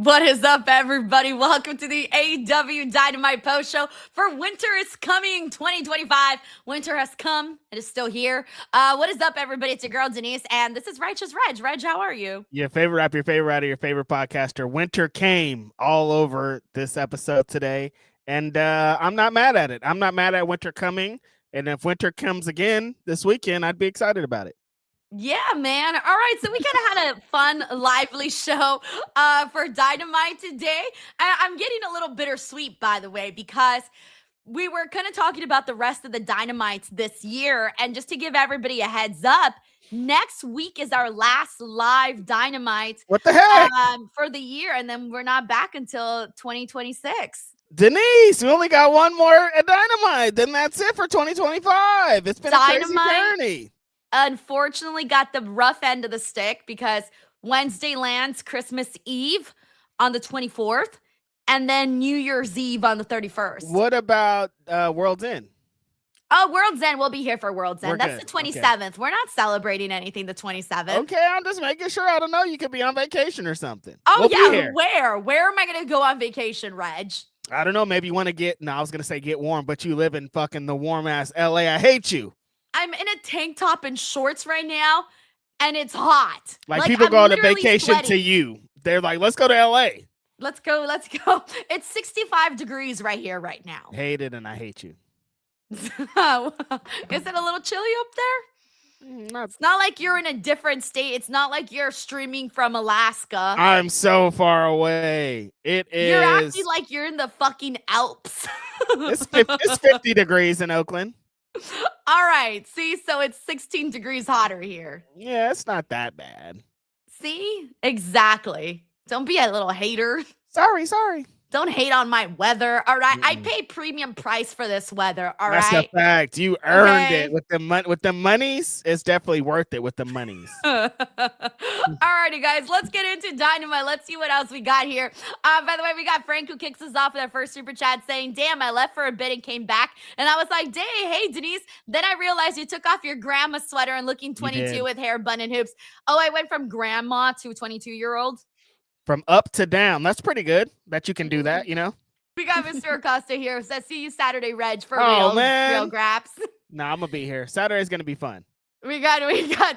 What is up, everybody? Welcome to the AEW Dynamite post show for Winter is Coming 2025. Winter has come. It is still here. What is up, everybody? It's your girl, Denise, and this is Righteous Reg. Reg, how are you? Your favorite rap, your favorite writer, your favorite podcaster. Winter came all over this episode today, and I'm not mad at it. I'm not mad at winter coming, and if winter comes again this weekend, I'd be excited about it. Yeah, man. All right, so we kind of had a fun, lively show for Dynamite today. I'm getting a little bittersweet, by the way, because we were kind of talking about the rest of the Dynamites this year. And just to give everybody a heads up, next week is our last live Dynamite. What the heck? For the year, and then we're not back until 2026. Denise, we only got one more at Dynamite. Then that's it for 2025. It's been a crazy journey. Unfortunately got the rough end of the stick because Wednesday lands Christmas Eve on the 24th and then New Year's Eve on the 31st. What about World's End? Oh, World's End. We'll be here for World's End. That's the 27th. Okay. We're not celebrating anything the 27th. Okay, I'm just making sure. I don't know. You could be on vacation or something. Oh, yeah. Where? Where am I going to go on vacation, Reg? I don't know. Maybe you want to get warm, but you live in fucking the warm-ass LA. I hate you. I'm in a tank top and shorts right now, and it's hot. Like people go on a vacation sweating. To you. They're like, let's go to LA. Let's go. It's 65 degrees right here right now. Hate it, and I hate you. Is it a little chilly up there? It's not like you're in a different state. It's not like you're streaming from Alaska. I'm so far away. It is. You're acting like you're in the fucking Alps. It's 50 degrees in Oakland. All right. See, so it's 16 degrees hotter here. Yeah, it's not that bad. See? Exactly. Don't be a little hater. Sorry. Don't hate on my weather. All right. I pay premium price for this weather. All right. That's a fact. You earned it with the monies. It's definitely worth it with the monies. All righty, guys. Let's get into Dynamite. Let's see what else we got here. By the way, we got Frank who kicks us off with our first super chat saying, damn, I left for a bit and came back. And I was like, hey, Denise. Then I realized you took off your grandma sweater and looking 22 with hair, bun, and hoops. Oh, I went from grandma to 22-year-old. From up to down. That's pretty good that you can do that, you know? We got Mr. Acosta here who says, see you Saturday, Reg, for real graps. Nah, I'm going to be here. Saturday's going to be fun. We got,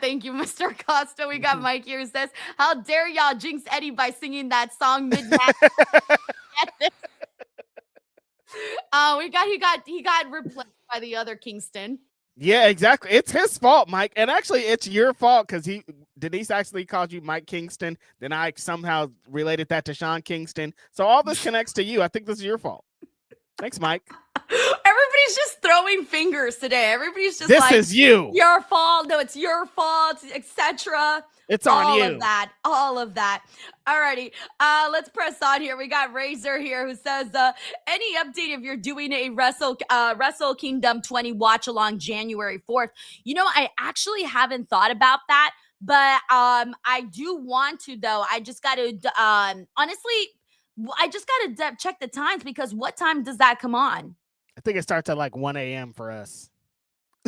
thank you, Mr. Acosta. We got Mike here who says, how dare y'all jinx Eddie by singing that song midnight? He got replaced by the other Kingston. Yeah, exactly. It's his fault, Mike. And actually, it's your fault because Denise actually called you Mike Kingston. Then I somehow related that to Sean Kingston. So all this connects to you. I think this is your fault. Thanks, Mike. Everybody's just throwing fingers today. Everybody's just this is you. Your fault. No, it's your fault, etc. It's on you. All of that. Alrighty. Let's press on here. We got Razor here who says, any update if you're doing a Wrestle Kingdom 20 watch along January 4th? You know, I actually haven't thought about that, but I do want to, though. I just got to, honestly, I just got to check the times because what time does that come on? I think it starts at like 1 a.m. for us.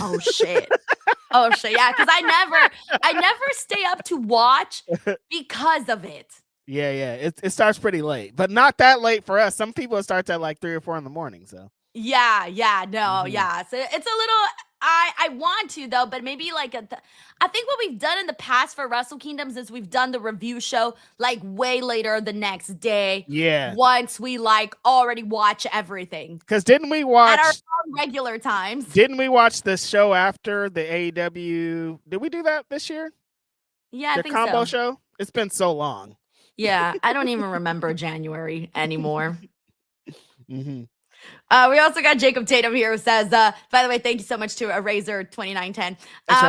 Oh, shit. Yeah, because I never stay up to watch because of it. Yeah. It starts pretty late, but not that late for us. Some people it starts at like 3 or 4 in the morning. So yeah. So it's a little. I want to though, but maybe like I think what we've done in the past for Wrestle Kingdoms is we've done the review show like way later the next day. Yeah. Once we like already watch everything. Because didn't we watch at our regular times? Didn't we watch the show after the AEW? Did we do that this year? Yeah, I think combo show. It's been so long. Yeah, I don't even remember January anymore. Mm-hmm. We also got Jacob Tatum here who says, by the way, thank you so much to Razor 2910.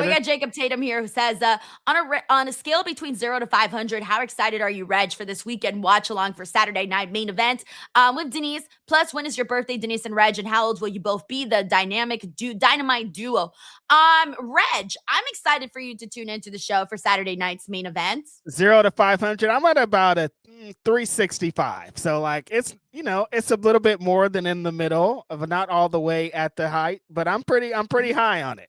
We got Jacob Tatum here who says, on a scale between 0 to 500, how excited are you, Reg, for this weekend watch along for Saturday night main event with Denise? Plus, when is your birthday, Denise and Reg, and how old will you both be? The Dynamite duo. Reg, I'm excited for you to tune into the show for Saturday night's main event. 0 to 500. I'm at about a 365. So like it's a little bit more than in the middle of not all the way at the height, but I'm pretty high on it.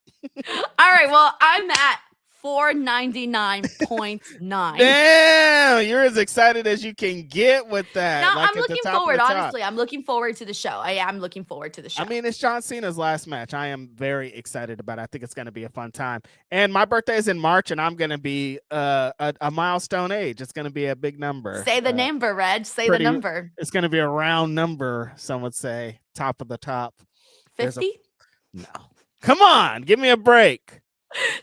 All right. Well, I'm at 499.9. Damn, you're as excited as you can get with that. No, like I'm looking forward. Honestly, I'm looking forward to the show. I am looking forward to the show. I mean, it's John Cena's last match. I am very excited about it. I think it's going to be a fun time. And my birthday is in March, and I'm going to be a milestone age. It's going to be a big number. Say the number, Reg. Say the number. It's going to be a round number, some would say. Top of the top. 50? No. Come on. Give me a break.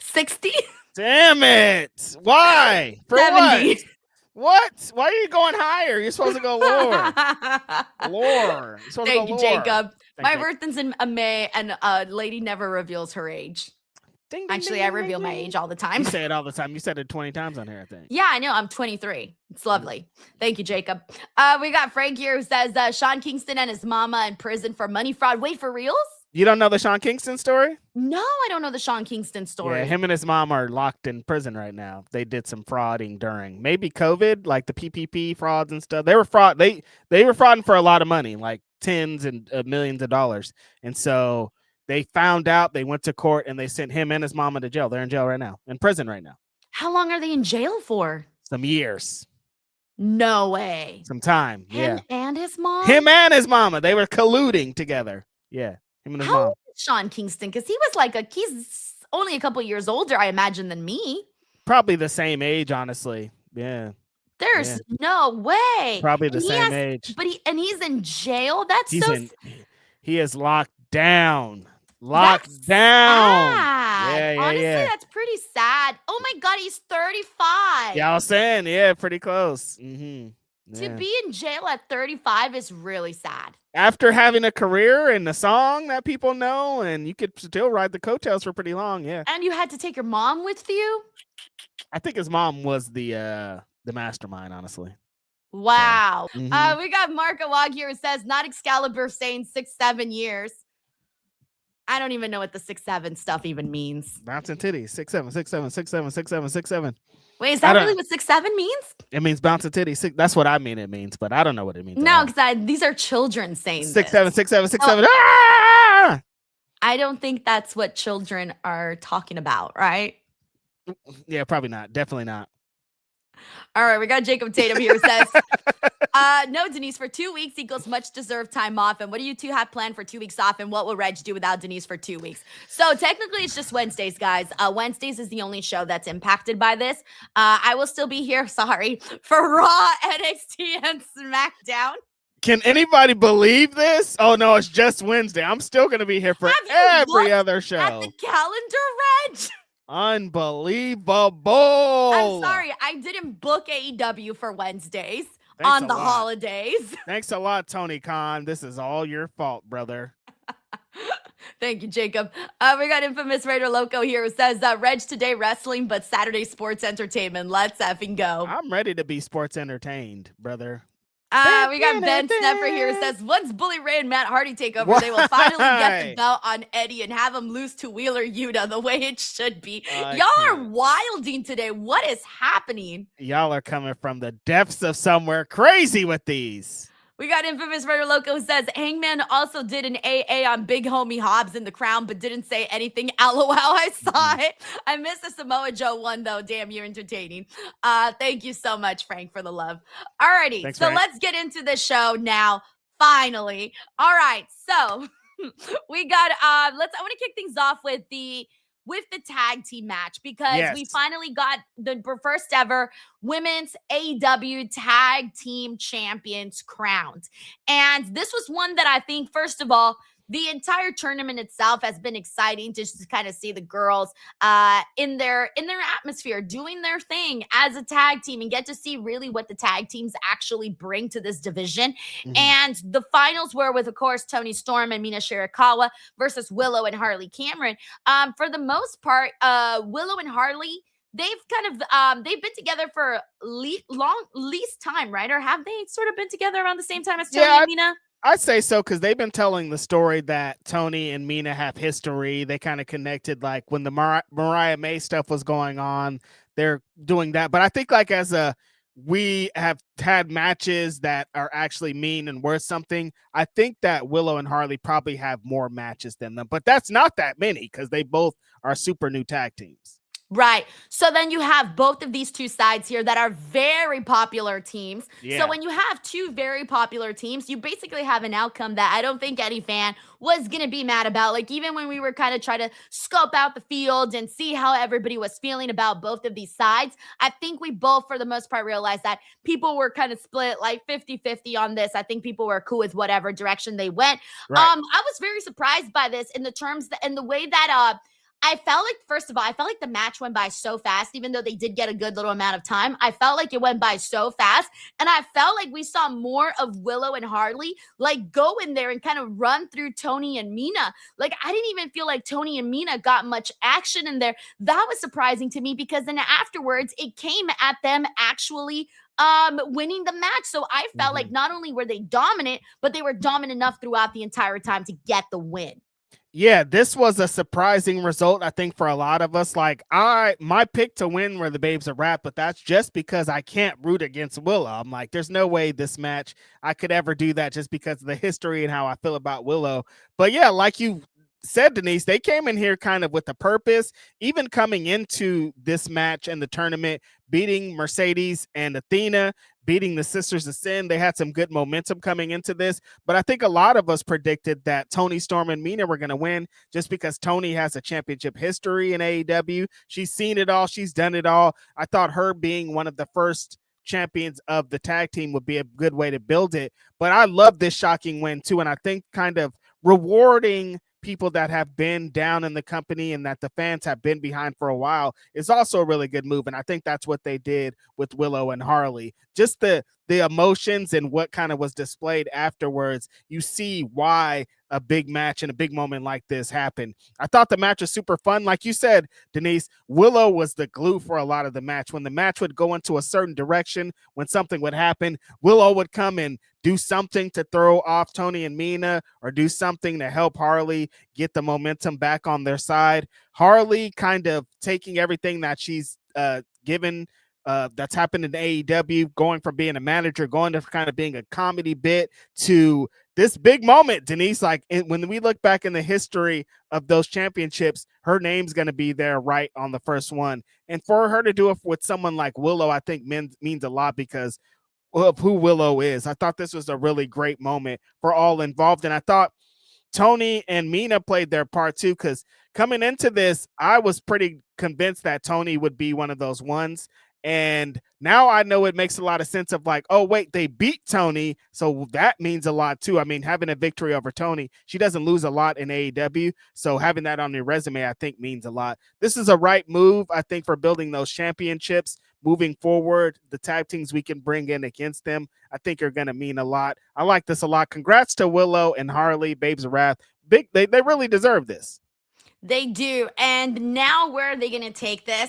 60? Damn it. Why? For 70. What? Why are you going higher? You're supposed to go lower. Lower. Thank you, Jacob. My birthday's in May, and lady never reveals her age. Ding, ding, Actually, ding, I reveal my age all the time. You say it all the time. You said it 20 times on here, I think. Yeah, I know. I'm 23. It's lovely. Thank you, Jacob. We got Frank here who says Sean Kingston and his mama in prison for money fraud. Wait, for reals? You don't know the Sean Kingston story? No, I don't know the Sean Kingston story. Yeah, him and his mom are locked in prison right now. They did some frauding during maybe COVID, like the PPP frauds and stuff. They were they were frauding for a lot of money, like tens and millions of dollars. And so they found out, they went to court, and they sent him and his mama to jail. They're in jail right now, in prison right now. How long are they in jail for? Some years. No way. Some time. Him and his mom? Him and his mama. They were colluding together. Yeah. Him and his mom. Old is Sean Kingston? Because he was he's only a couple years older, I imagine, than me. Probably the same age, honestly. Yeah. There's no way. Probably the same age. But he's in jail. He is locked down. Locked down. Sad. Honestly, that's pretty sad. Oh my God, he's 35. Yeah, I was saying, pretty close. Mm-hmm. To be in jail at 35 is really sad. After having a career in a song that people know, and you could still ride the coattails for pretty long, yeah. And you had to take your mom with you? I think his mom was the mastermind, honestly. Wow. So, we got Mark Awag here who says, not Excalibur saying 6-7 years. I don't even know what the 6-7 stuff even means. Bouncing titties. 6-7, 6-7, 6-7, 6-7, 6-7. Wait, is that really what 6-7 means? It means bouncing titties. That's what I mean it means, but I don't know what it means. No, because these are children saying 6-7, 6-7, 6-7. Ah! I don't think that's what children are talking about, right? Yeah, probably not. Definitely not. All right, we got Jacob Tatum here who says, no, Denise, for 2 weeks equals much deserved time off. And what do you two have planned for 2 weeks off? And what will Reg do without Denise for 2 weeks? So technically it's just Wednesdays, guys. Wednesdays is the only show that's impacted by this. I will still be here, sorry, for Raw, NXT, and SmackDown. Can anybody believe this? Oh, no, it's just Wednesday. I'm still going to be here for every other show. At the calendar, Reg? Unbelievable. I'm sorry. I didn't book AEW for Wednesdays on the holidays. Thanks a lot, Tony Khan. This is all your fault, brother. Thank you, Jacob. We got Infamous Raider Loco here who says, Reg today wrestling, but Saturday sports entertainment. Let's effing go. I'm ready to be sports entertained, brother. We got Ben Snapper here who says, once Bully Ray and Matt Hardy take over, they will finally get the belt on Eddie and have him lose to Wheeler Yuta the way it should be. Y'all are wilding today. What is happening? Y'all are coming from the depths of somewhere crazy with these. We got Infamous Raider Loco who says, Hangman also did an AA on Big Homie Hobbs in the Crown, but didn't say anything. LOL, I saw it. I missed the Samoa Joe one, though. Damn, you're entertaining. Thank you so much, Frank, for the love. Alrighty, so Frank. Let's get into the show now, finally. All right, so we got, I want to kick things off with the tag team match because we finally got the first ever women's AEW tag team champions crowned. And this was one that I think, first of all, the entire tournament itself has been exciting to just kind of see the girls in their atmosphere doing their thing as a tag team and get to see really what the tag teams actually bring to this division. And the finals were with, of course, Toni Storm and Mina Shirakawa versus Willow and Harley Cameron. For the most part, Willow and Harley, they've kind of they've been together for least time, right? Or have they sort of been together around the same time as Toni and Mina? I'd say so, because they've been telling the story that Toni and Mina have history. They kind of connected, like when the Mariah May stuff was going on, they're doing that. But I think we have had matches that are actually mean and worth something. I think that Willow and Harley probably have more matches than them, but that's not that many because they both are super new tag teams. Right. So then you have both of these two sides here that are very popular teams. Yeah. So when you have two very popular teams, you basically have an outcome that I don't think any fan was going to be mad about. Like, even when we were kind of trying to scope out the field and see how everybody was feeling about both of these sides, I think we both, for the most part, realized that people were kind of split like 50-50 on this. I think people were cool with whatever direction they went. Right. I was very surprised by this in the terms that, in the way that, I felt like, first of all, I felt like the match went by so fast, even though they did get a good little amount of time. I felt like it went by so fast. And I felt like we saw more of Willow and Harley, like, go in there and kind of run through Tony and Mina. Like, I didn't even feel like Tony and Mina got much action in there. That was surprising to me, because then afterwards, it came at them actually winning the match. So I felt like not only were they dominant, but they were dominant enough throughout the entire time to get the win. Yeah, this was a surprising result, I think, for a lot of us. Like, my pick to win were the Babes of Wrath, but that's just because I can't root against Willow. I'm like, there's no way this match I could ever do that, just because of the history and how I feel about Willow. But yeah, like you said, Denise, they came in here kind of with a purpose, even coming into this match and the tournament, beating Mercedes and Athena, beating the Sisters of Sin. They had some good momentum coming into this, but I think a lot of us predicted that Toni Storm and Mina were going to win, just because Toni has a championship history in AEW. She's seen it all. She's done it all. I thought her being one of the first champions of the tag team would be a good way to build it. But I love this shocking win too, and I think kind of rewarding people that have been down in the company and that the fans have been behind for a while is also a really good move. And I think that's what they did with Willow and Harley. Just the emotions and what kind of was displayed afterwards, you see why a big match and a big moment like this happened. I thought the match was super fun. Like you said, Denise, Willow was the glue for a lot of the match. When the match would go into a certain direction, when something would happen, Willow would come and do something to throw off Toni and Mina, or do something to help Harley get the momentum back on their side. Harley kind of taking everything that she's given that's happened in AEW, going from being a manager, going to kind of being a comedy bit, to this big moment, Denise. Like, when we look back in the history of those championships, her name's going to be there right on the first one. And for her to do it with someone like Willow, I think means a lot, because of who Willow is. I thought this was a really great moment for all involved. And I thought Toni and Mina played their part too, because coming into this, I was pretty convinced that Toni would be one of those ones. And now I know it makes a lot of sense of like, oh, wait, they beat Toni, so that means a lot too. I mean, having a victory over Toni, she doesn't lose a lot in AEW. So having that on your resume, I think, means a lot. This is a right move, I think, for building those championships moving forward. The tag teams we can bring in against them, I think, are going to mean a lot. I like this a lot. Congrats to Willow and Harley, Babes of Wrath. They really deserve this. They do. And now, where are they going to take this?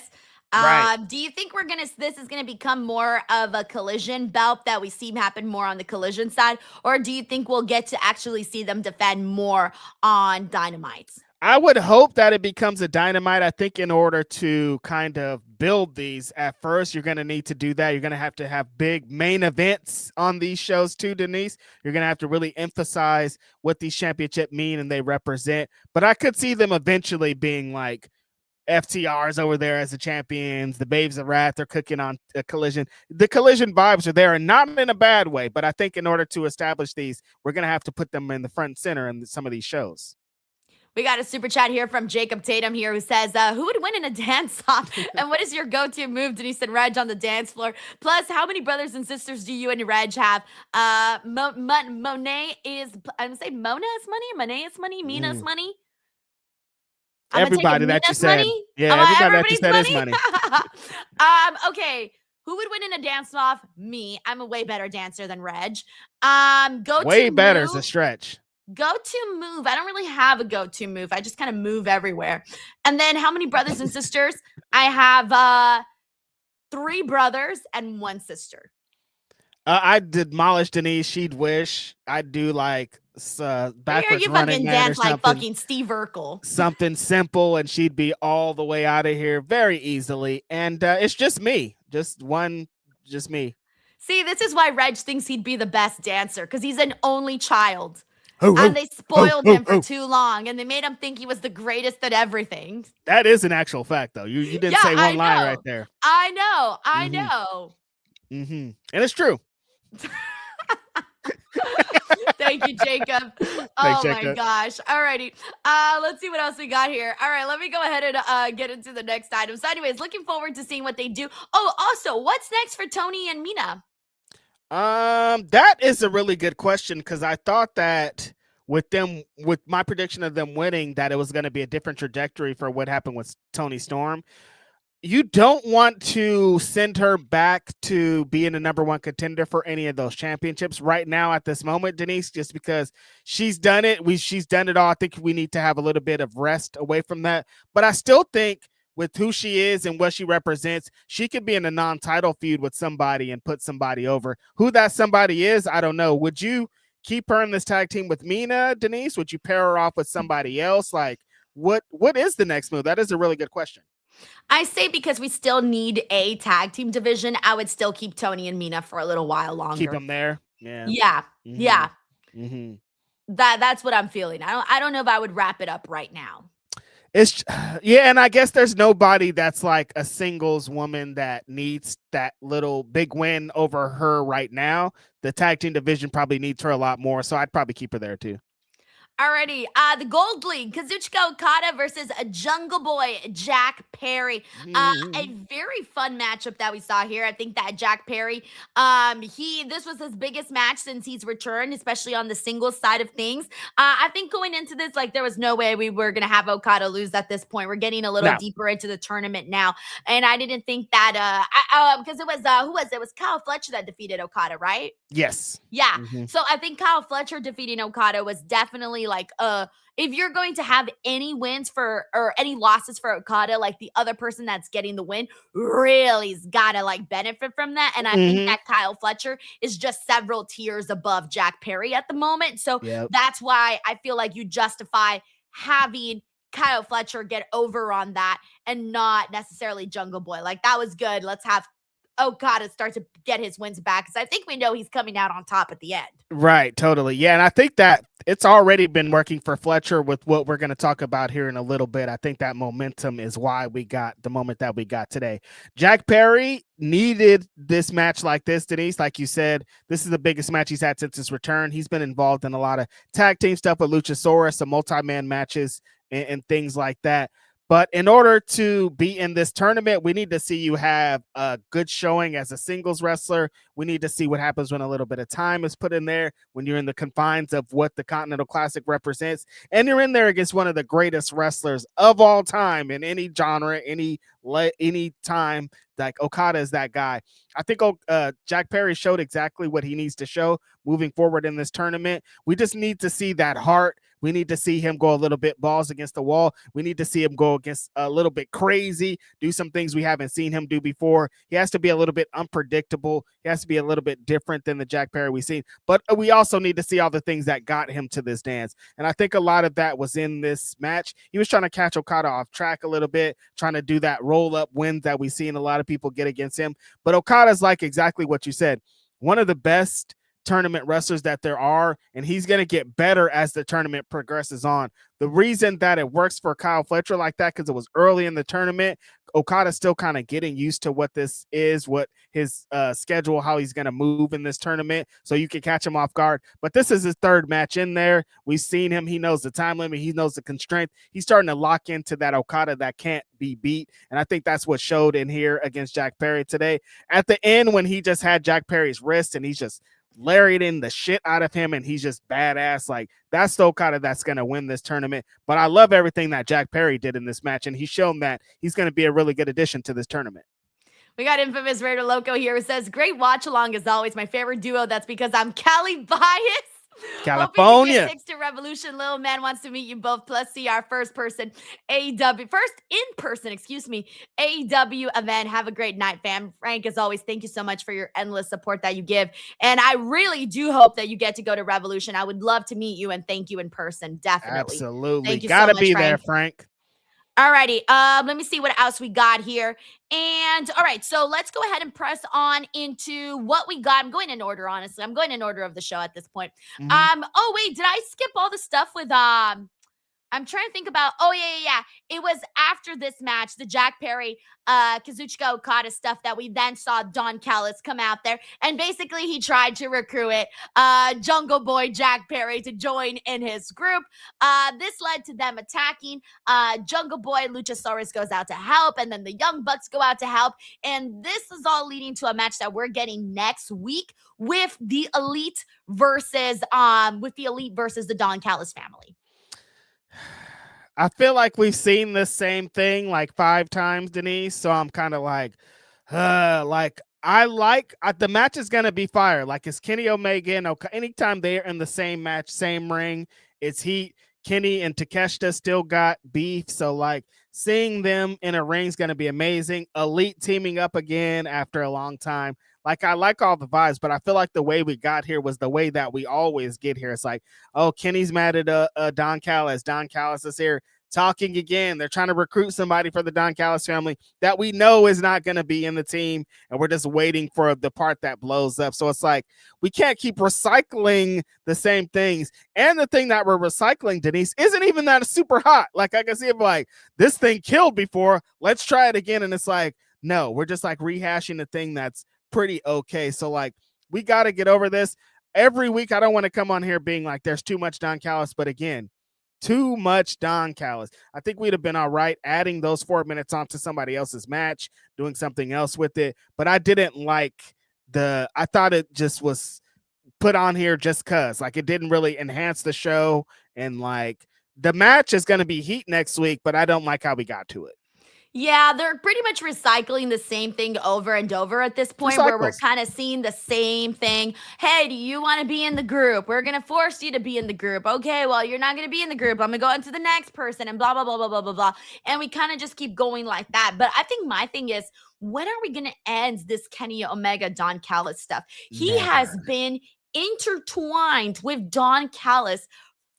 Right. Do you think this is gonna become more of a collision bout that we see happen more on the collision side, or do you think we'll get to actually see them defend more on Dynamite? I would hope that it becomes a Dynamite. I think in order to kind of build these at first, you're going to need to do that. You're going to have big main events on these shows too, Denise. You're going to have to really emphasize what these championships mean and they represent. But I could see them eventually being like FTR's over there as the champions, the Babes of Wrath are cooking on a Collision. The Collision vibes are there, and not in a bad way, but I think in order to establish these, we're going to have to put them in the front and center in some of these shows. We got a super chat here from Jacob Tatum here, who says, who would win in a dance-off? And what is your go-to move, Denise and Reg, on the dance floor? Plus, how many brothers and sisters do you and Reg have? Monet is, I'm going to say Mona is money, Monet is money, Mina's money. Everybody that you said. Money? Yeah, everybody that you said is money. Okay. Who would win in a dance-off? Me. I'm a way better dancer than Reg. Way better is a stretch. Go-to move. I don't really have a go-to move. I just kind of move everywhere. And then how many brothers and sisters? I have 3 brothers and 1 sister. I'd demolish Denise. She'd wish. I'd do like backwards you running fucking dance like fucking Steve Urkel. Something simple, and she'd be all the way out of here very easily. And it's just me. Just me. See, this is why Reg thinks he'd be the best dancer, because he's an only child. And they ho, spoiled ho, him for ho. too long, and they made him think he was the greatest at everything. That is an actual fact, though. You didn't Yeah, say I one line right know. there. I know. I Mm-hmm. know. Mm-hmm. And it's true. Thank you, Jacob. Thanks, Oh my Jacob. gosh. All righty. Let's see what else we got here. All right, let me go ahead and get into the next item. So, anyways, looking forward to seeing what they do. Oh, also, what's next for Tony and Mina? That is a really good question because I thought that with my prediction of them winning, that it was going to be a different trajectory for what happened with Tony Storm. You don't want to send her back to being a number one contender for any of those championships right now at this moment, Denise, just because she's done it. She's done it all. I think we need to have a little bit of rest away from that. But I still think with who she is and what she represents, she could be in a non-title feud with somebody and put somebody over. Who that somebody is, I don't know. Would you keep her in this tag team with Mina, Denise? Would you pair her off with somebody else? Like, what is the next move? That is a really good question. I say because we still need a tag team division, I would still keep Tony and Mina for a little while Keep longer. them there. Yeah. Yeah. Mm-hmm. Yeah. Mm-hmm. That's what I'm feeling. I don't know if I would wrap it up right now. It's yeah, and I guess there's nobody that's like a singles woman that needs that little big win over her right now. The tag team division probably needs her a lot more, so I'd probably keep her there too. Alrighty, the Gold League, Kazuchika Okada versus a Jungle Boy, Jack Perry. A very fun matchup that we saw here. I think that Jack Perry, this was his biggest match since he's returned, especially on the singles side of things. I think going into this, like there was no way we were gonna have Okada lose at this point. We're getting a little No. deeper into the tournament now, and I didn't think that because it was who was it? It was Kyle Fletcher that defeated Okada, right? Yes. Yeah. Mm-hmm. So I think Kyle Fletcher defeating Okada was definitely like if you're going to have any wins for or any losses for Okada, like the other person that's getting the win really's gotta like benefit from that. And I think that Kyle Fletcher is just several tiers above Jack Perry at the moment. So that's why I feel like you justify having Kyle Fletcher get over on that and not necessarily Jungle Boy. Like that was good. Let's have Okada start to get his wins back because I think we know he's coming out on top at the end. Right, totally. Yeah, and I think that it's already been working for Fletcher with what we're going to talk about here in a little bit. I think that momentum is why we got the moment that we got today. Jack Perry needed this match like this, Denise. Like you said, this is the biggest match he's had since his return. He's been involved in a lot of tag team stuff with Luchasaurus, some multi-man matches and things like that. But in order to be in this tournament, we need to see you have a good showing as a singles wrestler. We need to see what happens when a little bit of time is put in there, when you're in the confines of what the Continental Classic represents, and you're in there against one of the greatest wrestlers of all time in any genre, any time. Like Okada is that guy. I think Jack Perry showed exactly what he needs to show moving forward in this tournament. We just need to see that heart. We need to see him go a little bit balls against the wall. We need to see him go against a little bit crazy, do some things we haven't seen him do before. He has to be a little bit unpredictable. He has to be a little bit different than the Jack Perry we've seen. But we also need to see all the things that got him to this dance. And I think a lot of that was in this match. He was trying to catch Okada off track a little bit, trying to do that roll-up wins that we've seen a lot of people get against him. But Okada's like exactly what you said. One of the best tournament wrestlers that there are, and he's going to get better as the tournament progresses on. The reason that it works for Kyle Fletcher like that, because it was early in the tournament, Okada's still kind of getting used to what this is, what his schedule, how he's going to move in this tournament, so you can catch him off guard. But this is his third match in there. We've seen him. He knows the time limit. He knows the constraint. He's starting to lock into that Okada that can't be beat, and I think that's what showed in here against Jack Perry today. At the end, when he just had Jack Perry's wrist and he's just lariating the shit out of him and he's just badass, like that's the Okada that's going to win this tournament. But I love everything that Jack Perry did in this match, and he's shown that he's going to be a really good addition to this tournament. We got Infamous Raider Loco here who says, great watch along as always. My favorite duo. That's because I'm Cali biased. California. Hoping to Revolution. Little man wants to meet you both. Plus, see our first in-person AEW event. Have a great night, fam. Frank, as always, thank you so much for your endless support that you give. And I really do hope that you get to go to Revolution. I would love to meet you and thank you in person. Definitely. Absolutely. Thank you Gotta so much, be Frank. there, Frank. Alrighty. Let me see what else we got here. And all right, so let's go ahead and press on into what we got. I'm going in order, honestly. I'm going in order of the show at this point. Mhm. Oh wait, did I skip all the stuff with I'm trying to think about. Oh yeah. It was after this match, the Jack Perry, Kazuchika Okada stuff that we then saw Don Callis come out there, and basically he tried to recruit Jungle Boy Jack Perry to join in his group. This led to them attacking. Jungle Boy Luchasaurus goes out to help, and then the Young Bucks go out to help, and this is all leading to a match that we're getting next week with the Elite versus the Don Callis family. I feel like we've seen the same thing like 5 times, Denise. So I'm kind of like the match is gonna be fire. Like it's Kenny Omega and anytime they're in the same match, same ring, it's heat. Kenny and Takeshita still got beef, so like seeing them in a ring is gonna be amazing. Elite teaming up again after a long time. Like I like all the vibes, but I feel like the way we got here was the way that we always get here. It's like, oh, Kenny's mad at Don Callis. Don Callis is here talking again. They're trying to recruit somebody for the Don Callis family that we know is not going to be in the team, and we're just waiting for the part that blows up. So it's like we can't keep recycling the same things. And the thing that we're recycling, Denise, isn't even that super hot. Like I can see it like this thing killed before. Let's try it again. And it's like, no, we're just like rehashing the thing that's pretty okay. So like we got to get over this. Every week I don't want to come on here being like there's too much Don Callis, but again, too much Don Callis. I think we'd have been all right adding those 4 minutes onto somebody else's match, doing something else with it, but I didn't like I thought it just was put on here just cuz like it didn't really enhance the show, and like the match is going to be heat next week, but I don't like how we got to it. Yeah, they're pretty much recycling the same thing over and over at this point, where we're kind of seeing the same thing. Hey, do you want to be in the group? We're going to force you to be in the group. Okay, well, you're not going to be in the group. I'm going to go into the next person and blah, blah, blah, blah, blah, blah, blah. And we kind of just keep going like that. But I think my thing is, when are we going to end this Kenny Omega Don Callis stuff? He has been intertwined with Don Callis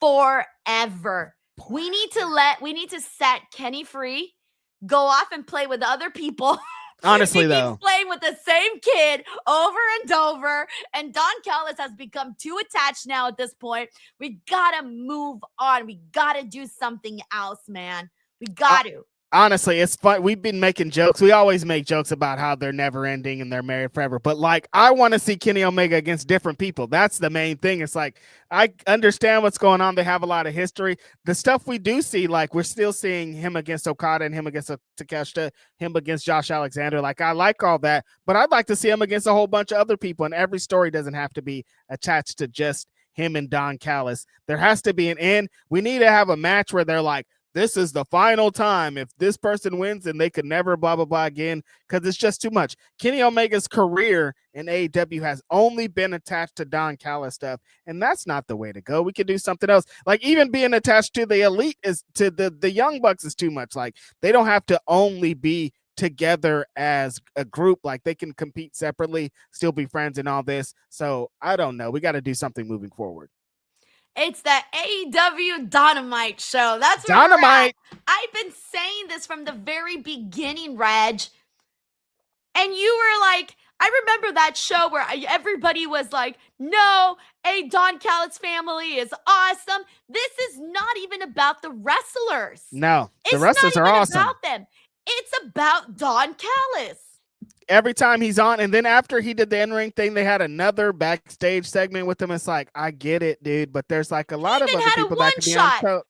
forever. We need to set Kenny free, go off and play with other people. Honestly, though, playing with the same kid over and over, and Don Callis has become too attached now at this point. We gotta move on. We gotta do something else, man. We got to. Honestly, it's fun. We've been making jokes. We always make jokes about how they're never ending and they're married forever. But like, I want to see Kenny Omega against different people. That's the main thing. It's like, I understand what's going on. They have a lot of history. The stuff we do see, like we're still seeing him against Okada and him against Takeshita, him against Josh Alexander. Like I like all that, but I'd like to see him against a whole bunch of other people. And every story doesn't have to be attached to just him and Don Callis. There has to be an end. We need to have a match where they're like, this is the final time. If this person wins, then they could never blah, blah, blah again, because it's just too much. Kenny Omega's career in AEW has only been attached to Don Callis stuff, and that's not the way to go. We could do something else. Like even being attached to the Elite is to the Young Bucks is too much. Like they don't have to only be together as a group. Like they can compete separately, still be friends and all this. So I don't know. We got to do something moving forward. It's the AEW Dynamite show. That's where Dynamite. I've been saying this from the very beginning, Reg. And you were like, I remember that show where everybody was like, no, a Don Callis family is awesome. This is not even about the wrestlers. No, the wrestlers are awesome. It's not about them. It's about Don Callis. Every time he's on, and then after he did the in-ring thing, they had another backstage segment with him. It's like, I get it, dude, but there's like a lot of other people that could be on. The other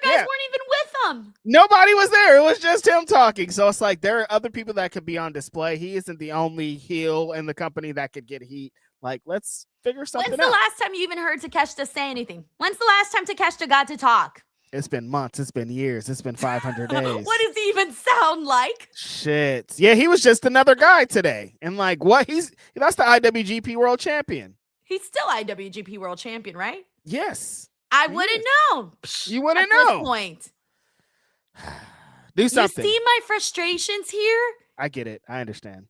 guys weren't even with him. Nobody was there. It was just him talking. So it's like there are other people that could be on display. He isn't the only heel in the company that could get heat. Like, let's figure something out. When's the last time you even heard Takeshita say anything? When's the last time Takeshita got to talk? It's been months. It's been years. It's been 500 days. What does he even sound like? Shit. Yeah, he was just another guy today. And like, what? That's the IWGP World Champion. He's still IWGP World Champion, right? Yes. I wouldn't know. You wouldn't know. At this point. Do something. You see my frustrations here? I get it. I understand.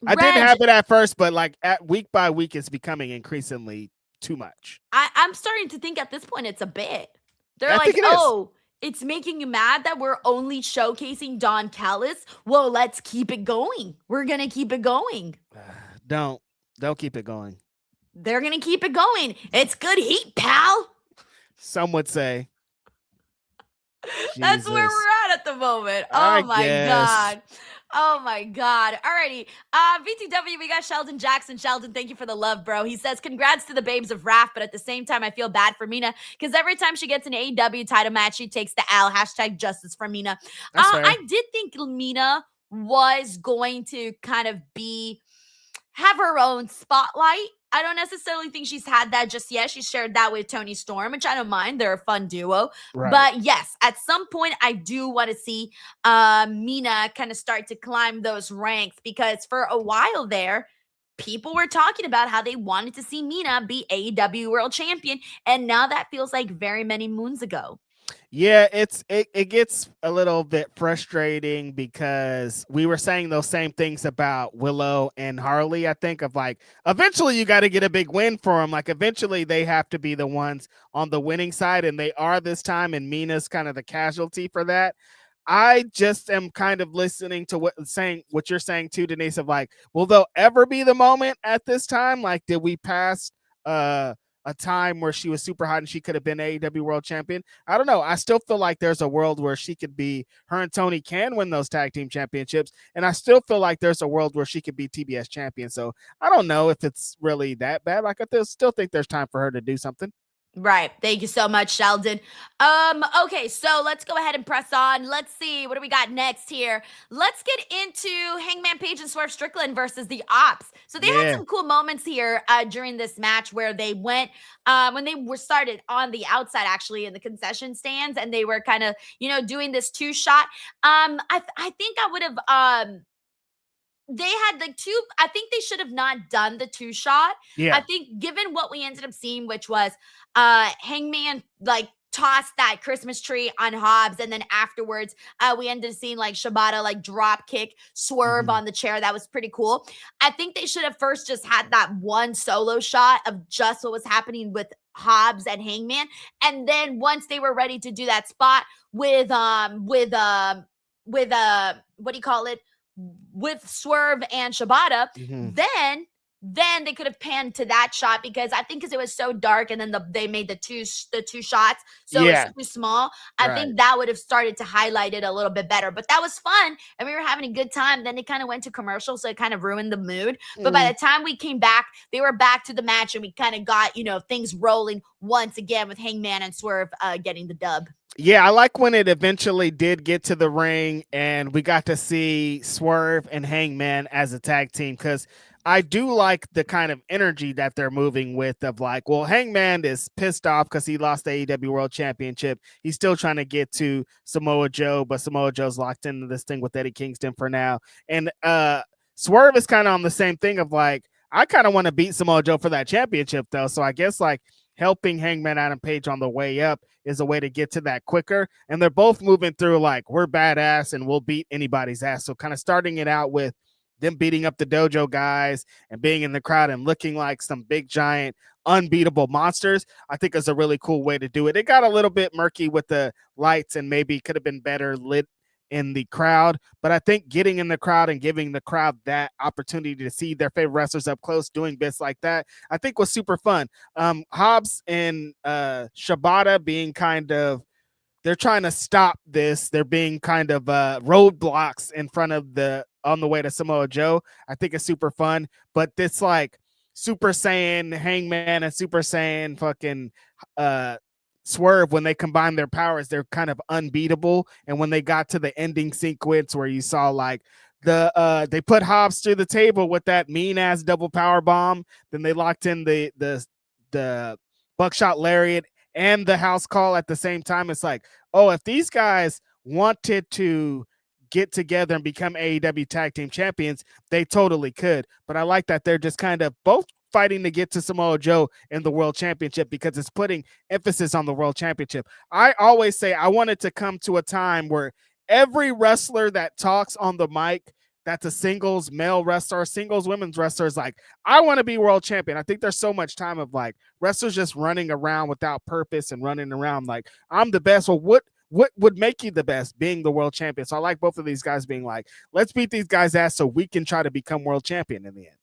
I didn't have it at first, but like week by week, it's becoming increasingly too much. I'm starting to think at this point it's a bit. They're like, oh, It's making you mad that we're only showcasing Don Callis? Well, let's keep it going. We're going to keep it going. Don't keep it going. They're going to keep it going. It's good heat, pal. Some would say. That's where Jesus. we're at the moment. I Oh my guess. God. Oh my God. Alrighty. VTW, we got Sheldon Jackson. Sheldon, thank you for the love, bro. He says, congrats to the babes of Raph, but at the same time, I feel bad for Mina because every time she gets an AEW title match, she takes the L. Hashtag justice for Mina. That's fair. I did think Mina was going to kind of have her own spotlight. I don't necessarily think she's had that just yet. She shared that with Toni Storm, which I don't mind. They're a fun duo. Right. But yes, at some point, I do want to see Mina kind of start to climb those ranks because for a while there, people were talking about how they wanted to see Mina be AEW World Champion. And now that feels like very many moons ago. Yeah, it gets a little bit frustrating because we were saying those same things about Willow and Harley. I think of like eventually you got to get a big win for them. Like eventually they have to be the ones on the winning side, and they are this time. And Mina's kind of the casualty for that. I just am kind of listening to what you're saying too, Denise. Of like, will there ever be the moment at this time? Like, did we pass a time where she was super hot and she could have been AEW World Champion? I don't know. I still feel like there's a world where she could be, her and Tony can win those tag team championships. And I still feel like there's a world where she could be TBS champion. So I don't know if it's really that bad. Like I still think there's time for her to do something. Right. Thank you so much, Sheldon. Okay, so let's go ahead and press on. Let's see. What do we got next here? Let's get into Hangman Page and Swerve Strickland versus the Ops. So they had some cool moments here during this match where they went when they were started on the outside, actually, in the concession stands, and they were kind of, doing this 2-shot. I think I would have they had the two. I think they should have not done the 2-shot. Yeah. I think given what we ended up seeing, which was Hangman like tossed that Christmas tree on Hobbs, and then afterwards we ended up seeing like Shibata like drop kick Swerve on the chair. That was pretty cool. I think they should have first just had that one solo shot of just what was happening with Hobbs and Hangman, and then once they were ready to do that spot with what do you call it, with Swerve and Shibata, then they could have panned to that shot because I think because it was so dark, and then they made the two shots, so it was too small. I think that would have started to highlight it a little bit better. But that was fun, and we were having a good time. Then it kind of went to commercial, so it kind of ruined the mood. But by the time we came back, they were back to the match, and we kind of got things rolling once again with Hangman and Swerve getting the dub. Yeah, I like when it eventually did get to the ring and we got to see Swerve and Hangman as a tag team, because I do like the kind of energy that they're moving with of like, well, Hangman is pissed off because he lost the AEW World Championship. He's still trying to get to Samoa Joe, but Samoa Joe's locked into this thing with Eddie Kingston for now. And Swerve is kind of on the same thing of like, I kind of want to beat Samoa Joe for that championship though. So I guess like helping Hangman Adam Page on the way up is a way to get to that quicker. And they're both moving through like, we're badass and we'll beat anybody's ass. So kind of starting it out with them beating up the dojo guys and being in the crowd and looking like some big giant unbeatable monsters, I think is a really cool way to do it. It got a little bit murky with the lights and maybe could have been better lit in the crowd, but I think getting in the crowd and giving the crowd that opportunity to see their favorite wrestlers up close doing bits like that, I think was super fun. Hobbs and Shibata being kind of, they're trying to stop this. They're being kind of roadblocks in front of on the way to Samoa Joe. I think it's super fun, but this like Super Saiyan Hangman and Super Saiyan fucking Swerve, when they combine their powers, they're kind of unbeatable. And when they got to the ending sequence where you saw like they put Hobbs through the table with that mean ass double power bomb, then they locked in the buckshot lariat and the house call at the same time. It's like, oh, if these guys wanted to get together and become AEW tag team champions, they totally could. But I like that they're just kind of both fighting to get to Samoa Joe in the world championship because it's putting emphasis on the world championship. I always say I want it to come to a time where every wrestler that talks on the mic, that's a singles male wrestler, singles women's wrestler, is like, I want to be world champion. I think there's so much time of like wrestlers just running around without purpose and running around like, I'm the best. Well, what would make you the best, being the world champion. So I like both of these guys being like, let's beat these guys' ass so we can try to become world champion in the end.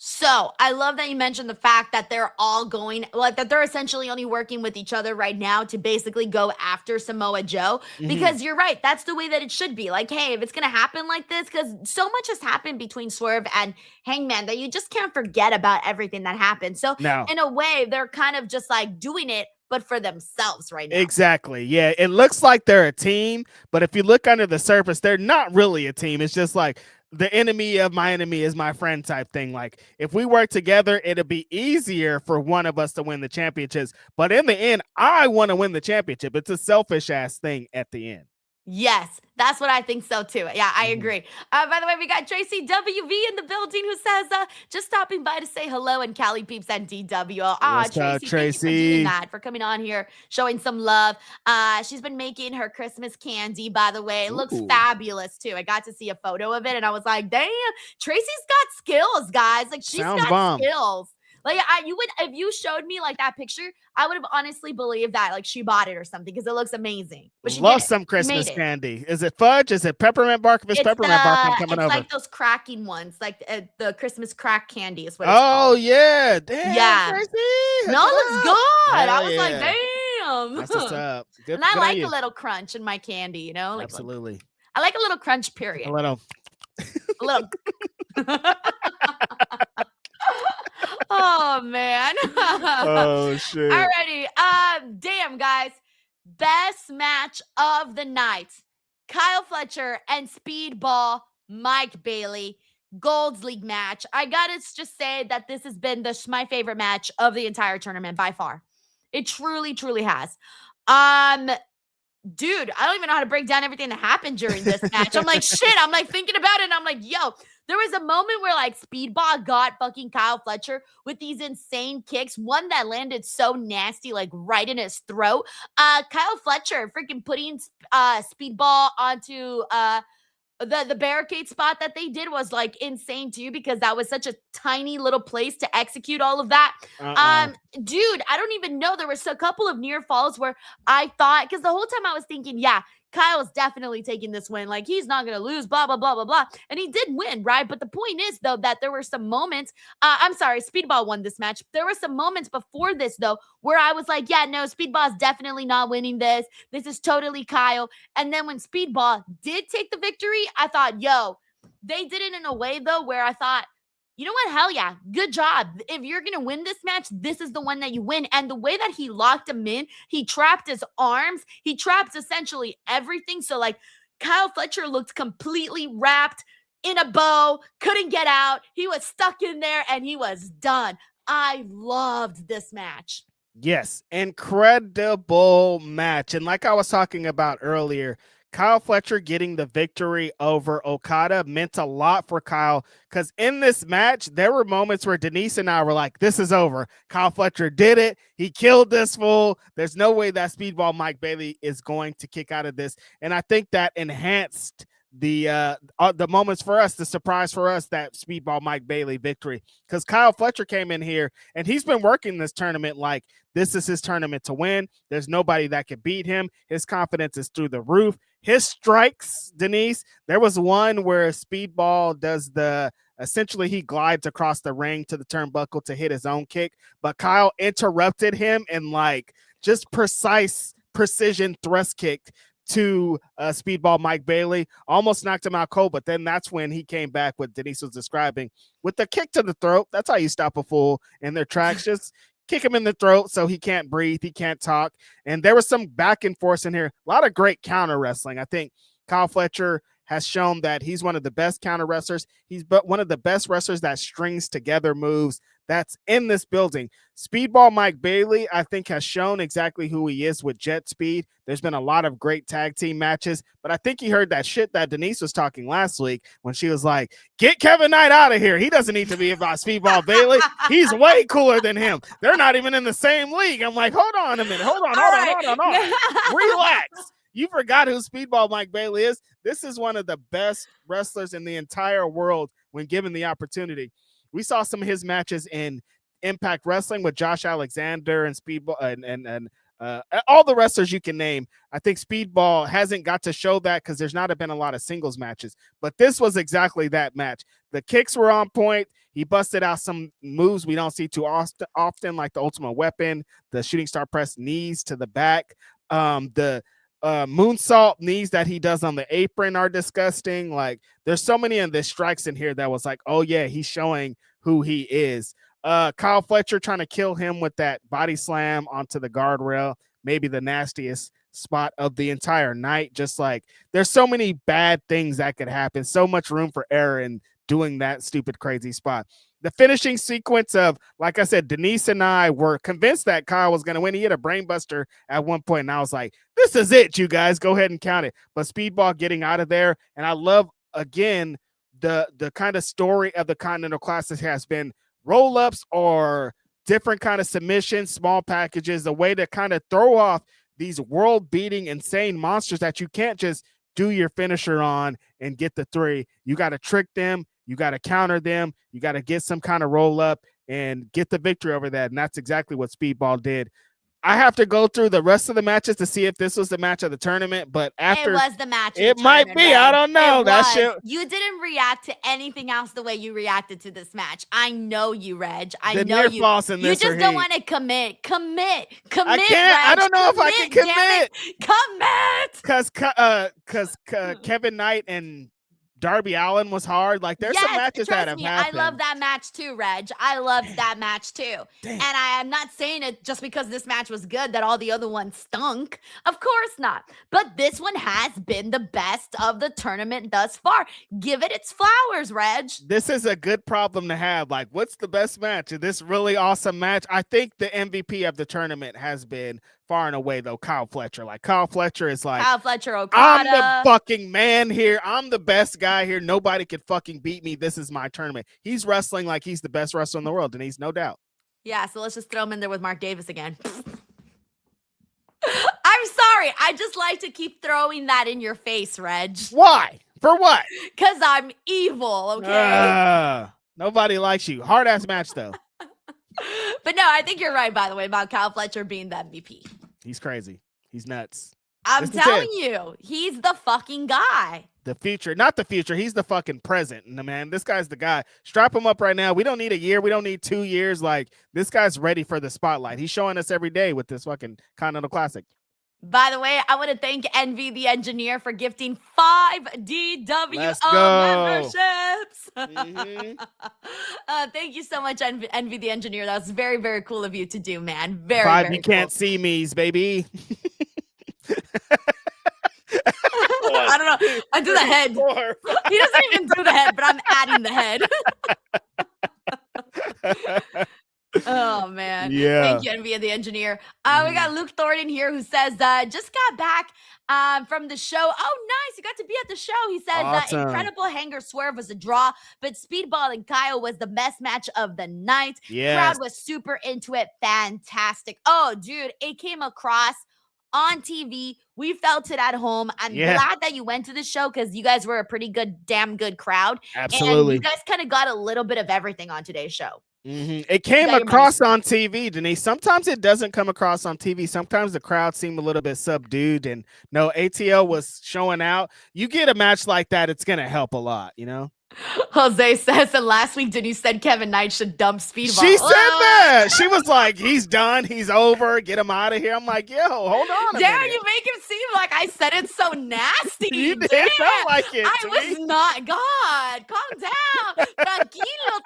So I love that you mentioned the fact that they're all going, like that they're essentially only working with each other right now to basically go after Samoa Joe. Because you're right, that's the way that it should be. Like, hey, if it's gonna happen like this, because so much has happened between Swerve and Hangman that you just can't forget about everything that happened. So No. in a way, they're kind of just like doing it, but for themselves right now. Exactly. Yeah, it looks like they're a team, but if you look under the surface, they're not really a team. It's just like the enemy of my enemy is my friend type thing. Like, if we work together, it'll be easier for one of us to win the championships. But in the end, I want to win the championship. It's a selfish ass thing at the end. Yes, that's what I think so too. Yeah, I agree. By the way, we got Tracy WV in the building who says, just stopping by to say hello, and Cali Peeps and DW. What's up, Tracy, thank you for doing that, for coming on here, showing some love. She's been making her Christmas candy, by the way. It looks fabulous too. I got to see a photo of it and I was like, damn, Tracy's got skills, guys. Like, she's Sounds got bomb. skills. Like, you would, if you showed me like that picture, I would have honestly believed that like she bought it or something, because it looks amazing. But she love did it. some She Christmas made it. candy. Is it fudge? Is it peppermint bark? If it's peppermint bark, I'm coming over. It's like those cracking ones, like the Christmas crack candy is what it's Oh called. yeah, damn, Yeah. Tracy. No, it looks good. Hell I was like, yeah. damn. That's what's up. Good, And I good on like you. a little crunch in my candy, you know? Like, Absolutely. I like a little crunch, period. A little. A little. Oh man. Oh shit. Alrighty. Damn guys. Best match of the night. Kyle Fletcher and Speedball Mike Bailey. Gold's League match. I gotta just say that this has been my favorite match of the entire tournament by far. It truly, truly has. Dude, I don't even know how to break down everything that happened during this match. I'm like, shit. I'm like thinking about it and I'm like, yo, there was a moment where like Speedball got fucking Kyle Fletcher with these insane kicks. One that landed so nasty, like right in his throat. Kyle Fletcher freaking putting Speedball onto the barricade spot that they did was like insane too, because that was such a tiny little place to execute all of that. Dude, I don't even know. There was a couple of near falls where I thought, because the whole time I was thinking, yeah, Kyle's definitely taking this win. Like, he's not going to lose, blah, blah, blah, blah, blah. And he did win, right? But the point is, though, that there were some moments. I'm sorry, Speedball won this match. There were some moments before this, though, where I was like, yeah, no, Speedball's definitely not winning this. This is totally Kyle. And then when Speedball did take the victory, I thought, yo, they did it in a way, though, where I thought, you know what? Hell yeah. Good job. If you're going to win this match, this is the one that you win. And the way that he locked him in, he trapped his arms, he trapped essentially everything. So, like, Kyle Fletcher looked completely wrapped in a bow, couldn't get out. He was stuck in there and he was done. I loved this match. Yes, incredible match. And like I was talking about earlier, Kyle Fletcher getting the victory over Okada meant a lot for Kyle, because in this match, there were moments where Denise and I were like, this is over. Kyle Fletcher did it. He killed this fool. There's no way that Speedball Mike Bailey is going to kick out of this. And I think that enhanced the moments for us, the surprise for us, that Speedball Mike Bailey victory, because Kyle Fletcher came in here and he's been working this tournament like this is his tournament to win. There's nobody that can beat him. His confidence is through the roof. His strikes, Denise, there was one where Speedball does essentially he glides across the ring to the turnbuckle to hit his own kick, but Kyle interrupted him and like just precision thrust kicked to Speedball Mike Bailey, almost knocked him out cold, but then that's when he came back, what Denise was describing, with the kick to the throat. That's how you stop a fool in their tracks. Just kick him in the throat so he can't breathe, he can't talk. And there was some back and forth in here. A lot of great counter wrestling. I think Kyle Fletcher has shown that he's one of the best counter wrestlers. He's one of the best wrestlers that strings together moves that's in this building. Speedball Mike Bailey, I think, has shown exactly who he is with jet speed. There's been a lot of great tag team matches, but I think he heard that shit that Denise was talking last week when she was like, get Kevin Knight out of here. He doesn't need to be about Speedball Bailey. He's way cooler than him. They're not even in the same league. I'm like, hold on a minute. Hold on. Relax. You forgot who Speedball Mike Bailey is. This is one of the best wrestlers in the entire world when given the opportunity. We saw some of his matches in Impact Wrestling with Josh Alexander and Speedball and all the wrestlers you can name. I think Speedball hasn't got to show that because there's not been a lot of singles matches, but this was exactly that match. The kicks were on point. He busted out some moves we don't see too often, like the Ultimate Weapon, the shooting star press knees to the back. The moonsault knees that he does on the apron are disgusting. Like, there's so many of the strikes in here that was like, oh yeah, he's showing who he is. Kyle Fletcher trying to kill him with that body slam onto the guardrail, maybe the nastiest spot of the entire night. Just like, there's so many bad things that could happen, so much room for error in doing that stupid, crazy spot. The finishing sequence of, like I said, Denise and I were convinced that Kyle was going to win. He hit a brainbuster at one point, and I was like, this is it, you guys. Go ahead and count it. But Speedball getting out of there, and I love, again, the kind of story of the Continental Classic has been roll-ups or different kind of submissions, small packages, a way to kind of throw off these world-beating, insane monsters that you can't just do your finisher on and get the 3. You got to trick them. You got to counter them. You got to get some kind of roll up and get the victory over that. And that's exactly what Speedball did. I have to go through the rest of the matches to see if this was the match of the tournament, but after it was the match, it might be. Reg. I don't know. That shit. You didn't react to anything else the way you reacted to this match. I know you, Reg. I the know you. You just don't want to commit. Commit. I can't. Reg. I don't know if I can commit. Because Kevin Knight and Darby Allin was hard. Like, there's some matches that have happened. I love that match too, Reg. I loved that match too. Damn. And I am not saying it just because this match was good that all the other ones stunk. Of course not. But this one has been the best of the tournament thus far. Give it its flowers, Reg. This is a good problem to have. Like, what's the best match? This really awesome match. I think the MVP of the tournament has been far and away, though, Kyle Fletcher. Like, Kyle Fletcher is like, Kyle Fletcher, Okada. I'm the fucking man here. I'm the best guy here. Nobody can fucking beat me. This is my tournament. He's wrestling like he's the best wrestler in the world, Denise, no doubt. Yeah, so let's just throw him in there with Mark Davis again. I'm sorry. I just like to keep throwing that in your face, Reg. Why? For what? Because I'm evil, okay? Nobody likes you. Hard-ass match, though. But no, I think you're right, by the way, about Kyle Fletcher being the MVP. He's crazy. He's nuts. I'm telling you, he's the fucking guy. The future, not the future. He's the fucking present. Man, this guy's the guy. Strap him up right now. We don't need a year. We don't need 2 years. Like, this guy's ready for the spotlight. He's showing us every day with this fucking Continental Classic. By the way, I want to thank Envy the Engineer for gifting 5 DWO memberships. Thank you so much, Envy the Engineer. That was very, very cool of you to do, man. Very, 5 very you can't see me's, baby. I don't know. I do the head. 4. He doesn't even do the head, but I'm adding the head. Oh man. Yeah. Thank you, Envy the Engineer. We got Luke Thornton here who says, just got back from the show. Oh, nice. You got to be at the show. He says, awesome. Incredible Hanger Swerve was a draw, but Speedball and Kyle was the best match of the night. Yes. Crowd was super into it. Fantastic. Oh, dude, it came across on TV. We felt it at home. I'm glad that you went to the show because you guys were a pretty damn good crowd. Absolutely. And you guys kind of got a little bit of everything on today's show. It came across on TV, Denise. Sometimes it doesn't come across on TV. Sometimes the crowd seemed a little bit subdued, and no, ATL was showing out. You get a match like that, it's going to help a lot, you know? Jose says, and last week Denise said Kevin Knight should dump Speedball. She said that. She was like, he's done. He's over. Get him out of here. I'm like, yo, hold on a minute. You make him seem like I said it so nasty. You did sound like it. I was not. God, calm down.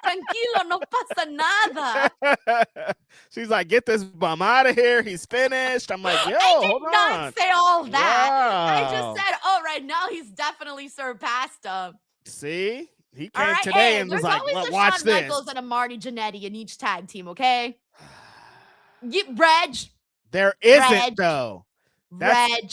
Tranquilo, no pasa nada. She's like, get this bum out of here. He's finished. I'm like, yo, hold on. I did not say all that. Wow. I just said, oh, right now he's definitely surpassed him. See? He came today and was like, watch this. There's always a Shawn Michaels and a Marty Jannetty in each tag team, okay? Reg. There isn't, though. That's Reg.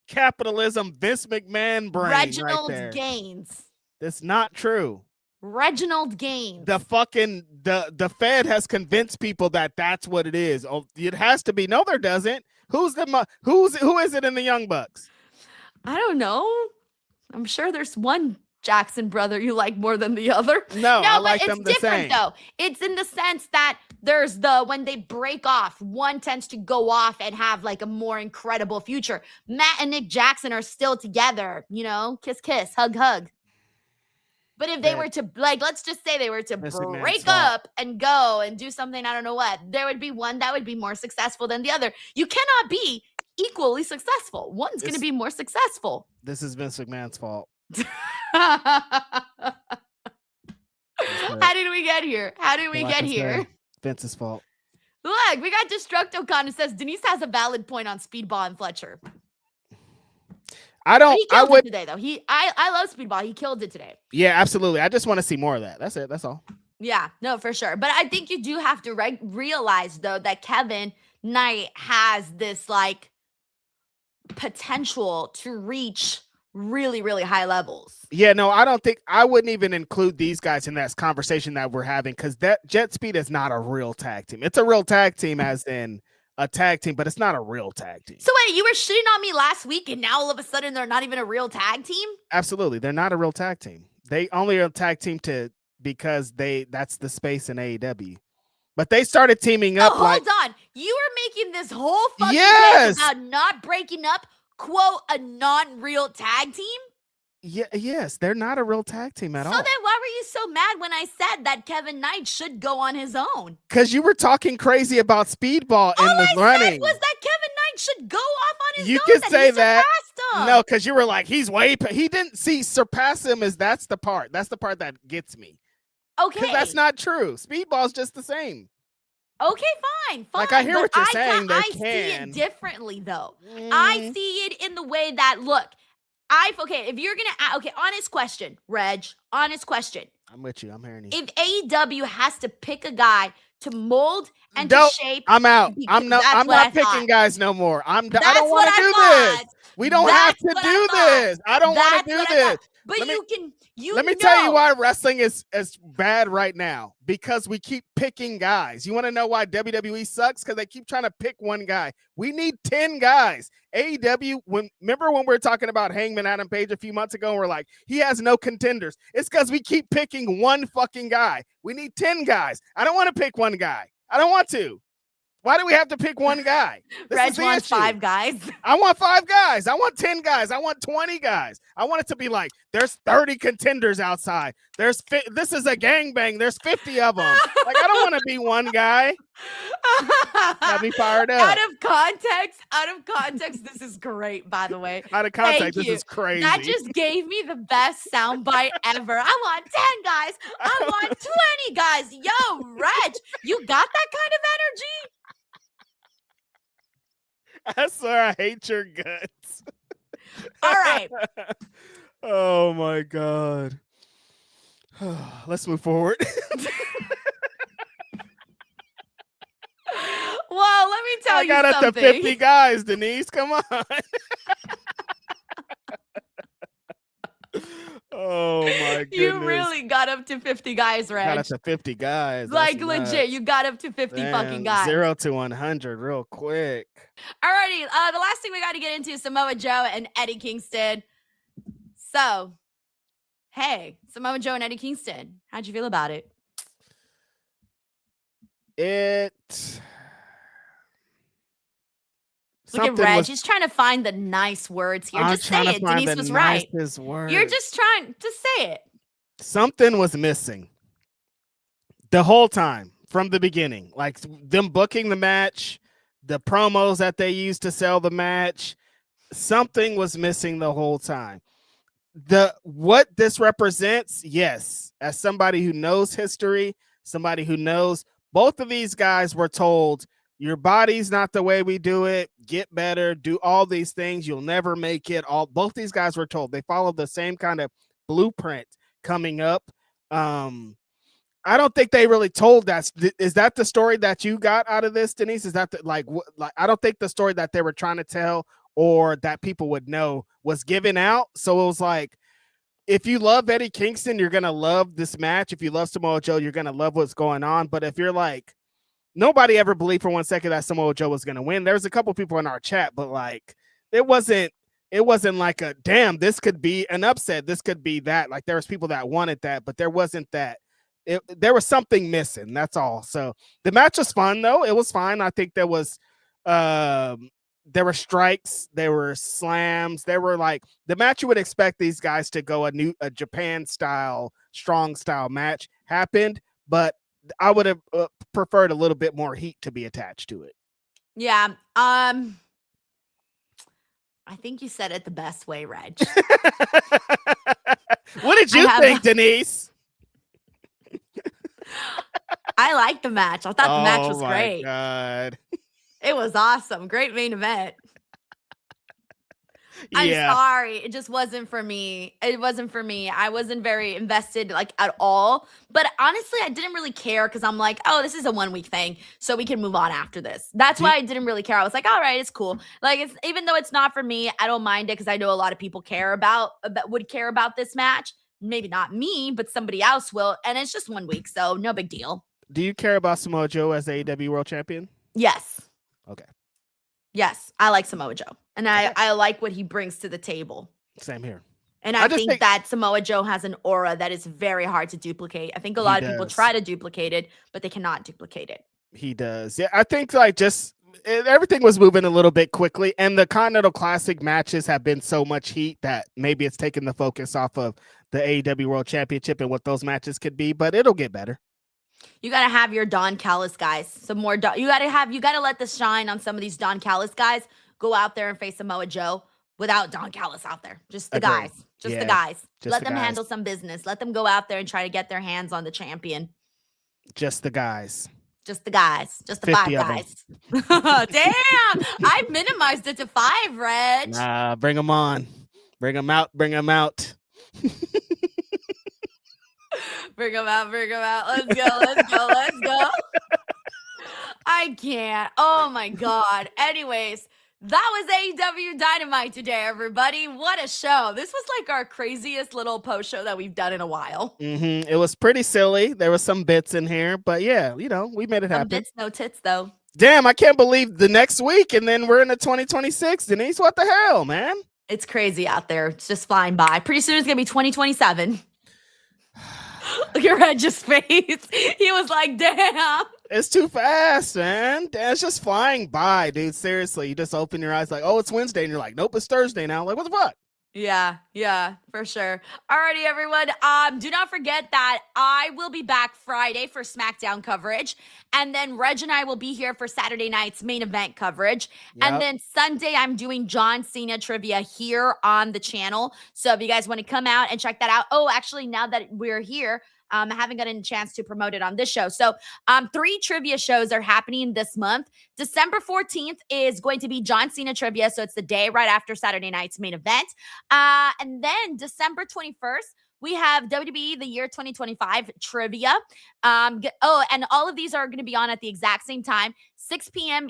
Capitalism, Vince McMahon brain Reginald right there. Gaines. That's not true. Reginald Gaines. The fucking, the Fed has convinced people that that's what it is. Oh, it has to be. No, there doesn't. Who is it in the Young Bucks? I don't know. I'm sure there's one Jackson brother you like more than the other. No, I like but them it's the different same. though. It's in the sense that there's when they break off, one tends to go off and have like a more incredible future. Matt and Nick Jackson are still together, kiss, kiss, hug, hug. But if they were to, like, let's just say they were to break up and go and do something, I don't know what, there would be one that would be more successful than the other. You cannot be equally successful. One's going to be more successful. This is Vince McMahon's fault. How did we get here? Vince's fault. Look, we got Destructocon. It says Denise has a valid point on Speedball and Fletcher. I don't. He killed it today, though. I love Speedball. He killed it today. Yeah, absolutely. I just want to see more of that. That's it. That's all. Yeah, no, for sure. But I think you do have to realize, though, that Kevin Knight has this like potential to reach really, really high levels. Yeah, no, I wouldn't even include these guys in that conversation that we're having, because that Jet Speed is not a real tag team. It's a real tag team as in a tag team, but it's not a real tag team. So wait, you were shitting on me last week and now all of a sudden they're not even a real tag team? Absolutely. They're not a real tag team. They only are a tag team because that's the space in AEW. But they started teaming up. Hold on. You were making this whole fucking case about not breaking up, quote, a non-real tag team? Yeah, yes, they're not a real tag team at all. So then why were you so mad when I said that Kevin Knight should go on his own? Because you were talking crazy about Speedball in the running. All I said was that Kevin Knight should go off on his own. You could say that. Him. No, because you were like, he didn't see surpass him that's the part. That's the part that gets me. Okay. Because that's not true. Speedball's just the same. Okay, fine. Like, I hear what you're saying. I see it differently, though. I see it in the way that, look, if you're going to, honest question, Reg, honest question. I'm with you. I'm hearing you. If AEW has to pick a guy to mold and to shape. I'm out. I'm not picking guys no more. I don't want to do this. We don't have to do this. I don't want to do this. But let me tell you why wrestling is bad right now. Because we keep picking guys. You want to know why WWE sucks? Because they keep trying to pick one guy. We need 10 guys. AEW, remember when we were talking about Hangman Adam Page a few months ago and we're like, he has no contenders. It's because we keep picking one fucking guy. We need 10 guys. I don't want to pick one guy. I don't want to. Why do we have to pick one guy? Reg wants 5 guys. I want 5 guys. I want 10 guys. I want 20 guys. I want it to be like, there's 30 contenders outside. This is a gangbang. There's 50 of them. Like, I don't want to be one guy. Got me fired up. Out of context, this is great, by the way. Out of context, this is crazy. That just gave me the best soundbite ever. I want 10 guys. I want 20 guys. Yo, Reg, you got that kind of energy? I swear I hate your guts. All right. Oh my God. Let's move forward. Well, let me tell you something. I got up to 50 guys, Denise. Come on. Oh my goodness. You really got up to 50 guys, Reg. Got up to 50 guys. Like, legit, you got up to 50 fucking guys. 0 to 100 real quick. Alrighty, the last thing we got to get into is Samoa Joe and Eddie Kingston. So, hey, Samoa Joe and Eddie Kingston, how'd you feel about it? Look at Reg. He's trying to find the nice words here. Just say it. Denise was right. You're just trying to say it. Something was missing the whole time from the beginning. Like them booking the match, the promos that they used to sell the match. Something was missing the whole time. What this represents, yes, as somebody who knows history, somebody who knows both of these guys were told, your body's not the way we do it. Get better. Do all these things. You'll never make it. Both these guys were told. They followed the same kind of blueprint coming up. I don't think they really told that. Is that the story that you got out of this, Denise? Is that I don't think the story that they were trying to tell or that people would know was given out. So it was like, if you love Eddie Kingston, you're going to love this match. If you love Samoa Joe, you're going to love what's going on. But if you're like, nobody ever believed for 1 second that Samoa Joe was going to win. There was a couple people in our chat, but like, it it wasn't like a damn, this could be an upset. This could be that. Like there was people that wanted that, but there wasn't that. There was something missing. That's all. So the match was fun though. It was fine. I think there was there were strikes, there were slams, there were like the match you would expect these guys to go a Japan style, strong style match happened, but I would have preferred a little bit more heat to be attached to it. Yeah. I think you said it the best way, Reg. What did you think, Denise? I liked the match. I thought the match was great. Oh, my God. It was awesome. Great main event. I'm sorry. It just wasn't for me. It wasn't for me. I wasn't very invested like at all. But honestly, I didn't really care because I'm like, oh, this is a 1 week thing. So we can move on after this. That's why I didn't really care. I was like, all right, it's cool. Like it's even though it's not for me, I don't mind it because I know a lot of people would care about this match. Maybe not me, but somebody else will. And it's just 1 week. So no big deal. Do you care about Samoa Joe as the AEW World Champion? Yes. Okay. Yes, I like Samoa Joe. And I like what he brings to the table. Same here. And I think that Samoa Joe has an aura that is very hard to duplicate. I think a lot of people try to duplicate it, but they cannot duplicate it. He does. Yeah, I think like everything was moving a little bit quickly. And the Continental Classic matches have been so much heat that maybe it's taken the focus off of the AEW World Championship and what those matches could be, but it'll get better. You got to have your Don Callis guys. Some more. You got to let the shine on some of these Don Callis guys. Go out there and face Samoa Joe without Don Callis out there. Just the guys. Just the guys. Let them handle some business. Let them go out there and try to get their hands on the champion. Just the guys. Just the guys. Just the 5 guys. Damn. I minimized it to 5, Reg. Bring them on. Bring them out. Bring them out. Bring them out. Bring them out. Let's go. Let's go. Let's go. I can't. Oh, my God. Anyways, that was AEW Dynamite today, everybody. What a show. This was like our craziest little post show that we've done in a while. It was pretty silly. There was some bits in here, but yeah, you know, we made it happen. Bits, no tits, though. Damn, I can't believe the next week, and then we're in the 2026. Denise, what the hell, man? It's crazy out there. It's just flying by. Pretty soon it's going to be 2027. Look at Reg's face. He was like, damn. It's too fast, man. It's just flying by, dude. Seriously, you just open your eyes like, oh, it's Wednesday. And you're like, nope, it's Thursday now. Like, what the fuck? Yeah, for sure. Alrighty, everyone. Do not forget that I will be back Friday for SmackDown coverage. And then Reg and I will be here for Saturday night's main event coverage. Yep. And then Sunday, I'm doing John Cena trivia here on the channel. So if you guys want to come out and check that out. Oh, actually, now that we're here, I haven't gotten a chance to promote it on this show. So 3 trivia shows are happening this month. December 14th is going to be John Cena trivia. So it's the day right after Saturday night's main event. And then December 21st, we have WWE the year 2025 trivia. And all of these are going to be on at the exact same time, 6 p.m.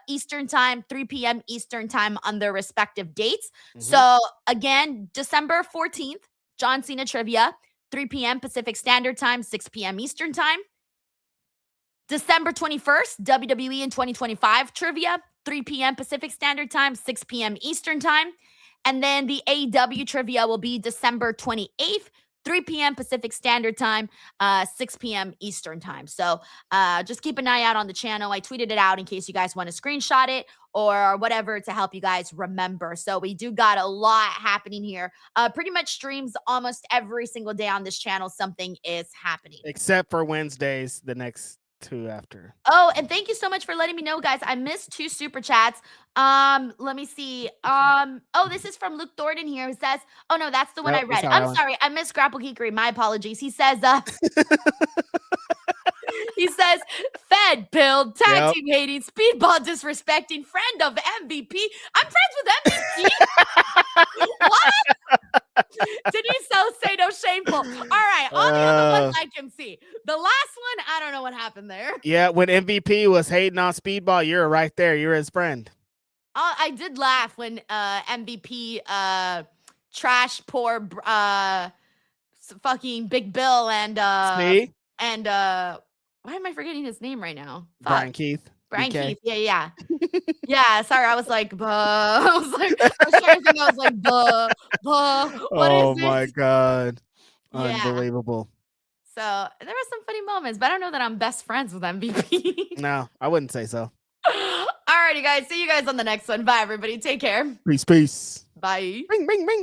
Eastern time, 3 p.m. Eastern time on their respective dates. So again, December 14th, John Cena trivia. 3 p.m. Pacific Standard Time, 6 p.m. Eastern Time. December 21st, WWE in 2025 trivia, 3 p.m. Pacific Standard Time, 6 p.m. Eastern Time. And then the AEW trivia will be December 28th, 3 p.m. Pacific Standard Time, 6 p.m. Eastern Time. So just keep an eye out on the channel. I tweeted it out in case you guys want to screenshot it or whatever to help you guys remember. So we do got a lot happening here. Pretty much streams almost every single day on this channel. Something is happening. Except for Wednesdays, the next 2 after. Oh, and thank you so much for letting me know, guys. I missed 2 super chats. Let me see. Oh, this is from Luke Thornton here who says, oh no, that's the one I read. I'm sorry. I missed Grapple Geekery. My apologies. He says, he says, fed, pilled, tag team hating, speedball disrespecting, friend of MVP. I'm friends with MVP? What? Denise Salcedo shameful. All right, all the other ones I can see. The last one, I don't know what happened there. Yeah, when MVP was hating on speedball, you're right there. You're his friend. I did laugh when MVP trash poor fucking Big Bill and See? and why am I forgetting his name right now? Brian Keith. Brian BK. Keith. Yeah. Yeah, sorry. I was like, buh. I was trying to think. I was like, buh. What is Oh this? my God. Yeah. Unbelievable. So there were some funny moments, but I don't know that I'm best friends with MVP. No, I wouldn't say so. All righty, guys. See you guys on the next one. Bye, everybody. Take care. Peace. Bye. Ring, ring, ring.